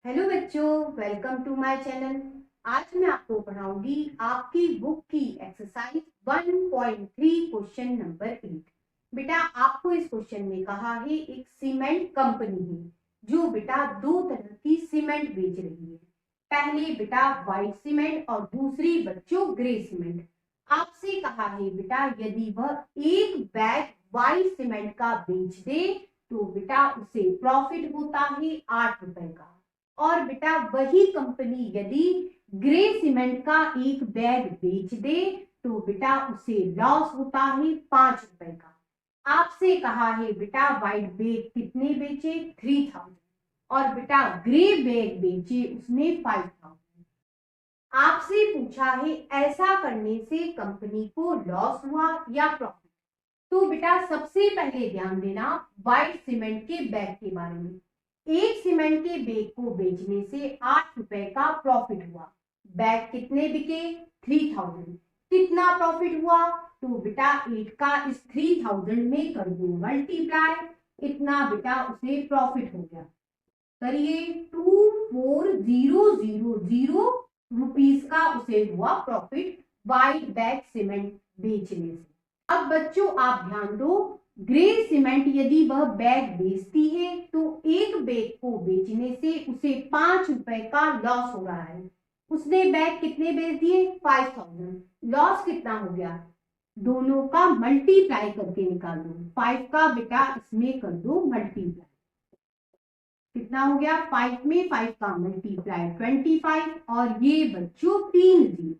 Hello बच्चों, welcome to my channel. आज मैं आपको पढ़ाऊंगी आपकी बुक की एक्सरसाइज 1.3 क्वेश्चन नंबर 8। बेटा, आपको इस क्वेश्चन में कहा है एक सीमेंट कंपनी है जो बेटा दो तरह की सीमेंट बेच रही है। पहले बेटा व्हाइट सीमेंट और दूसरी बच्चों ग्रे सीमेंट। आपसे कहा है बेटा यदि वह एक बैग व्हाइट सीमेंट का बेच दे तो बेटा उसे प्रॉफिट होता है 8 रुपए का। और बेटा वही कंपनी यदि ग्रे सीमेंट का एक बैग बेच दे तो बेटा उसे लॉस होता है 5 रुपए का। आपसे कहा है बेटा व्हाइट बैग कितने बेचे, 3000। और बेटा ग्रे बैग बेचे उसने 5000। आपसे पूछा है ऐसा करने से कंपनी को लॉस हुआ या प्रॉफिट। तो बेटा सबसे पहले ध्यान देना व्हाइट सीमेंट के बैग के बारे में। एक सीमेंट के बैग को बेचने से 8 रुपए का प्रॉफिट हुआ। बैग कितने बिके, 3000। कितना प्रॉफिट हुआ, तो बेटा 8 का इस 3000 में कर दो मल्टीप्लाई, इतना बेटा उसे प्रॉफिट हो गया। करिए 24,000 रुपीज का उसे हुआ प्रॉफिट व्हाइट बैग सीमेंट बेचने से। अब बच्चों आप ध्यान दो, ग्रे सीमेंट यदि वह बैग बेचती है तो एक बैग को बेचने से उसे 5 रुपए का लॉस हो रहा है। उसने बैग कितने बेच दिए, 5000। लॉस कितना हो गया, दोनों का मल्टीप्लाई करके निकाल दो। 5 का बेटा इसमें कर दो मल्टीप्लाई, कितना हो गया, 5 में 5 का मल्टीप्लाई 25। और ये बच्चों 3 जीरो।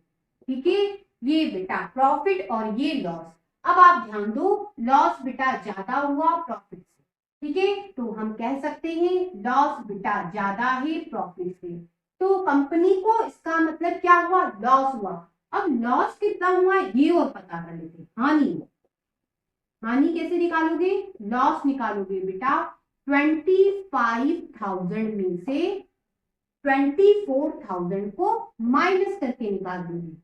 ठीक है, ये बेटा प्रॉफिट और ये लॉस। अब आप ध्यान दो, लॉस बेटा ज्यादा हुआ प्रॉफिट से। ठीक है, तो हम कह सकते हैं लॉस बेटा ज्यादा है प्रॉफिट से। तो कंपनी को इसका मतलब क्या हुआ, लॉस हुआ। अब लॉस कितना हुआ ये और पता कर लेते। हानि, हानि कैसे निकालोगे, लॉस निकालोगे बेटा 25,000 में से 24,000 को माइनस करके निकाल दूंगी।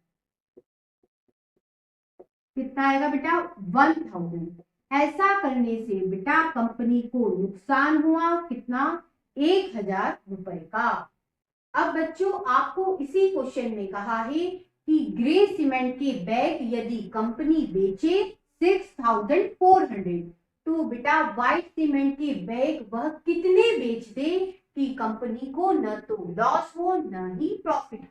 कितना आएगा बेटा, 1000। ऐसा करने से बेटा कंपनी को नुकसान हुआ कितना, 1000 रुपए का। अब बच्चों आपको इसी क्वेश्चन में कहा है कि ग्रे सीमेंट के बैग यदि कंपनी बेचे 6400, तो बेटा व्हाइट सीमेंट के बैग वह कितने बेच दे कि कंपनी को न तो लॉस हो न ही प्रॉफिट हो।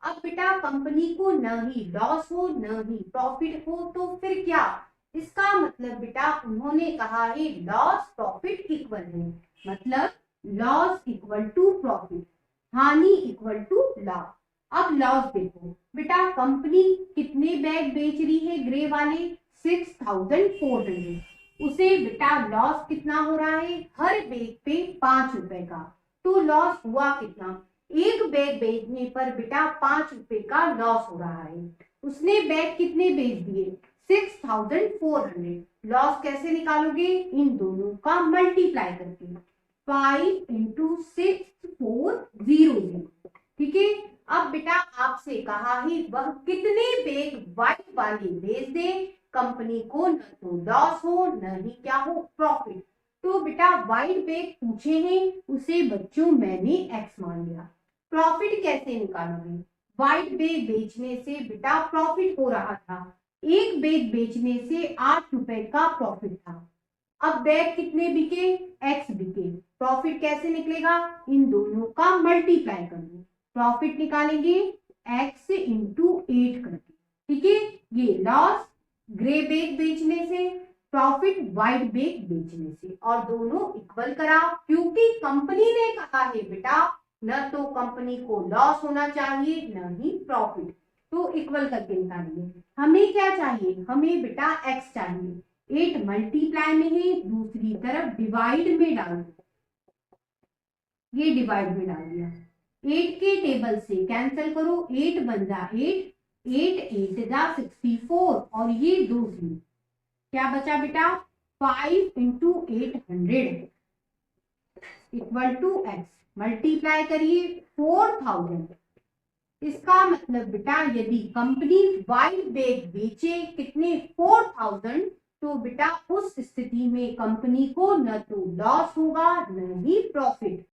अब बेटा कंपनी को न ही लॉस हो न ही प्रॉफिट हो तो फिर क्या, इसका मतलब बेटा उन्होंने कहा है लॉस प्रॉफिट इक्वल है। मतलब लॉस इक्वल टू प्रॉफिट, हानि इक्वल टू लाभ। अब लॉस देखो बेटा, कंपनी कितने बैग बेच रही है ग्रे वाले, 6400। उसे बेटा लॉस कितना हो रहा है, हर बैग पे 5 रुपए का। तो लॉस हुआ कितना, एक बैग बेचने पर बेटा 5 रुपए का लॉस हो रहा है। उसने बैग कितने बेच दिए, 6400। लॉस कैसे निकालोगे, इन दोनों का मल्टीप्लाई करके, 5 इंटू 6400। ठीक है, अब बेटा आपसे कहा है वह कितने बैग व्हाइट वाले बेच दे कंपनी को न तो लॉस हो न ही क्या हो प्रॉफिट। तो बेटा व्हाइट बैग पूछे हैं उसे बच्चों मैंने एक्स मान लिया। प्रॉफिट कैसे निकालोगे, व्हाइट बैग बेचने से बेटा प्रॉफिट हो रहा था, एक बैग बेचने से 8 रुपए का प्रॉफिट था। अब बैग कितने बिके, एक्स बिके। प्रॉफिट कैसे निकलेगा, इन दोनों का मल्टीप्लाई कर दो। प्रॉफिट निकालेंगे एक्स इंटू 8 करके। ठीक है, ये लॉस ग्रे बैग बेचने से, प्रॉफिट व्हाइट बैग बेचने से, और दोनों इक्वल करा क्योंकि कंपनी ने कहा है बेटा न तो कंपनी को लॉस होना चाहिए न ही प्रॉफिट। तो इक्वल करके निकालेंगे। हमें क्या चाहिए, हमें बेटा एक्स चाहिए। 8 मल्टीप्लाई में है, दूसरी तरफ डिवाइड में डाल दो। ये डिवाइड में डाल दिया, 8 के टेबल से कैंसिल करो, 8 बन जा 8, 8 8 जा 64, और ये 2 जीरो। क्या बचा बेटा, 5 into 800 equal to x. Multiply करिए 4000। इसका मतलब बेटा यदि कंपनी व्हाइट बैग बेचे कितने, 4000, तो बेटा उस स्थिति में कंपनी को न तो लॉस होगा न ही प्रॉफिट।